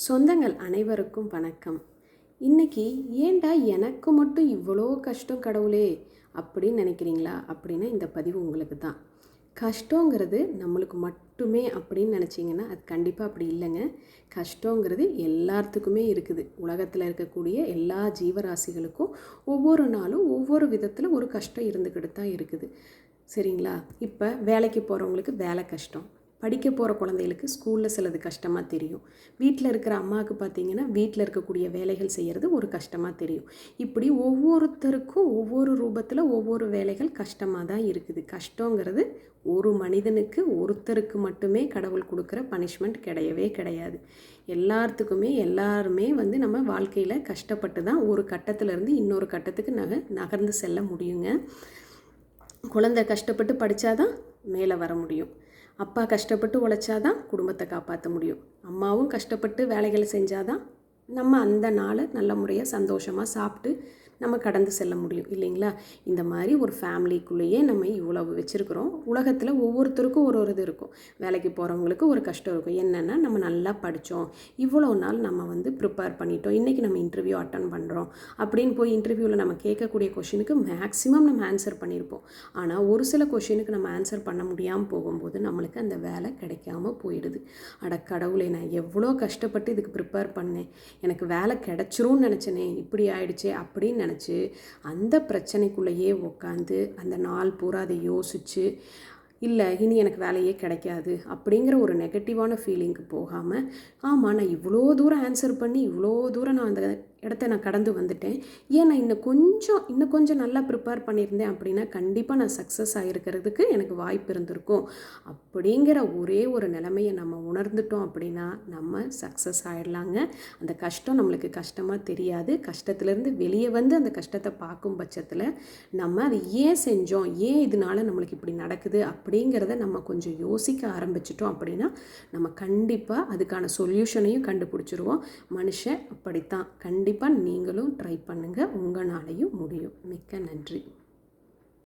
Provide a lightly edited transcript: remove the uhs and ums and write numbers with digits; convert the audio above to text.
சொந்தங்கள் அனைவருக்கும் வணக்கம். இன்னைக்கு ஏன்டா எனக்கு மட்டும் இவ்வளோ கஷ்டம் கடவுளே அப்படின்னு நினைக்கிறீங்களா? அப்படின்னா இந்த பதிவு உங்களுக்கு தான். கஷ்டங்கிறது நம்மளுக்கு மட்டுமே அப்படின்னு நினச்சிங்கன்னா அது கண்டிப்பாக அப்படி இல்லைங்க. கஷ்டங்கிறது எல்லாத்துக்குமே இருக்குது. உலகத்தில் இருக்கக்கூடிய எல்லா ஜீவராசிகளுக்கும் ஒவ்வொரு நாளும் ஒவ்வொரு விதத்தில் ஒரு கஷ்டம் இருந்துக்கிட்டு தான் இருக்குது. சரிங்களா? இப்போ வேலைக்கு போகிறவங்களுக்கு வேலை கஷ்டம், படிக்க போகிற குழந்தைகளுக்கு ஸ்கூலில் சிலது கஷ்டமாக தெரியும், வீட்டில் இருக்கிற அம்மாவுக்கு பார்த்திங்கன்னா வீட்டில் இருக்கக்கூடிய வேலைகள் செய்கிறது ஒரு கஷ்டமாக தெரியும். இப்படி ஒவ்வொருத்தருக்கும் ஒவ்வொரு ரூபத்தில் ஒவ்வொரு வேலைகள் கஷ்டமாக தான் இருக்குது. கஷ்டங்கிறது ஒரு மனிதனுக்கு ஒருத்தருக்கு மட்டுமே கடவுள் கொடுக்குற பனிஷ்மெண்ட் கிடையவே கிடையாது. எல்லாருமே நம்ம வாழ்க்கையில் கஷ்டப்பட்டு தான் ஒரு கட்டத்திலேருந்து இன்னொரு கட்டத்துக்கு நகர்ந்து செல்ல முடியுங்க. குழந்தை கஷ்டப்பட்டு படித்தாதான் மேலே வர முடியும். அப்பா கஷ்டப்பட்டு உழைச்சாதான் குடும்பத்தை காப்பாற்ற முடியும். அம்மாவும் கஷ்டப்பட்டு வேலைகளை செஞ்சாதான் நம்ம அந்த நாளை நல்ல முறையாக சந்தோஷமாக சாப்பிட்டு நம்ம கடந்து செல்ல முடியும் இல்லைங்களா? இந்த மாதிரி ஒரு ஃபேமிலிக்குள்ளேயே நம்ம இவ்வளவு வச்சுருக்குறோம். உலகத்தில் ஒவ்வொருத்தருக்கும் ஒரு இது இருக்கும். வேலைக்கு போகிறவங்களுக்கு ஒரு கஷ்டம் இருக்கும். என்னென்னா, நம்ம நல்லா படித்தோம், இவ்வளோ நாள் நம்ம ப்ரிப்பேர் பண்ணிட்டோம், இன்றைக்கி நம்ம இன்டர்வியூ அட்டன் பண்ணுறோம் அப்படின்னு போய் இன்டர்வியூவில் நம்ம கேட்கக்கூடிய கொஷினுக்கு மேக்ஸிமம் நம்ம ஆன்சர் பண்ணியிருப்போம். ஆனால் ஒரு சில கொஷினுக்கு நம்ம ஆன்சர் பண்ண முடியாமல் போகும்போது நம்மளுக்கு அந்த வேலை கிடைக்காம போயிடுது. அட கடவுளே, நான் எவ்வளோ கஷ்டப்பட்டு இதுக்கு ப்ரிப்பேர் பண்ணேன், எனக்கு வேலை கிடைச்சிரும்னு நினச்சேனே, இப்படி ஆயிடுச்சே அப்படின்னு நினச்சி அந்த பிரச்சனைக்குள்ளேயே உட்காந்து அந்த நாள் பூரா அதை யோசித்து, இல்லை இனி எனக்கு வேலையே கிடைக்காது அப்படிங்கிற ஒரு நெகட்டிவான ஃபீலிங்க்கு போகாமல், ஆமாம் நான் இவ்வளோ தூரம் ஆன்சர் பண்ணி இவ்வளோ தூரம் நான் அந்த இடத்த நான் கடந்து வந்துட்டேன், ஏன் நான் இன்னும் கொஞ்சம் நல்லா ப்ரிப்பேர் பண்ணியிருந்தேன் அப்படின்னா கண்டிப்பாக நான் சக்ஸஸ் ஆகிருக்கிறதுக்கு எனக்கு வாய்ப்பு இருந்திருக்கும் அப்படிங்கிற ஒரே ஒரு நிலைமையை நம்ம உணர்ந்துட்டோம் அப்படின்னா நம்ம சக்ஸஸ் ஆகிடலாங்க. அந்த கஷ்டம் நம்மளுக்கு கஷ்டமாக தெரியாது. கஷ்டத்துலேருந்து வெளியே வந்து அந்த கஷ்டத்தை பார்க்கும் பட்சத்தில் நம்ம அதை ஏன் செஞ்சோம், ஏன் இதனால நம்மளுக்கு இப்படி நடக்குது அப்படிங்கிறத நம்ம கொஞ்சம் யோசிக்க ஆரம்பிச்சிட்டோம் அப்படின்னா நம்ம கண்டிப்பாக அதுக்கான சொல்யூஷனையும் கண்டுபிடிச்சிருவோம். மனுஷன் அப்படித்தான். கண்டிப்பாக நீங்களும் ட்ரை பண்ணுங்கள், உங்களாலையும் முடியும். மிக்க நன்றி.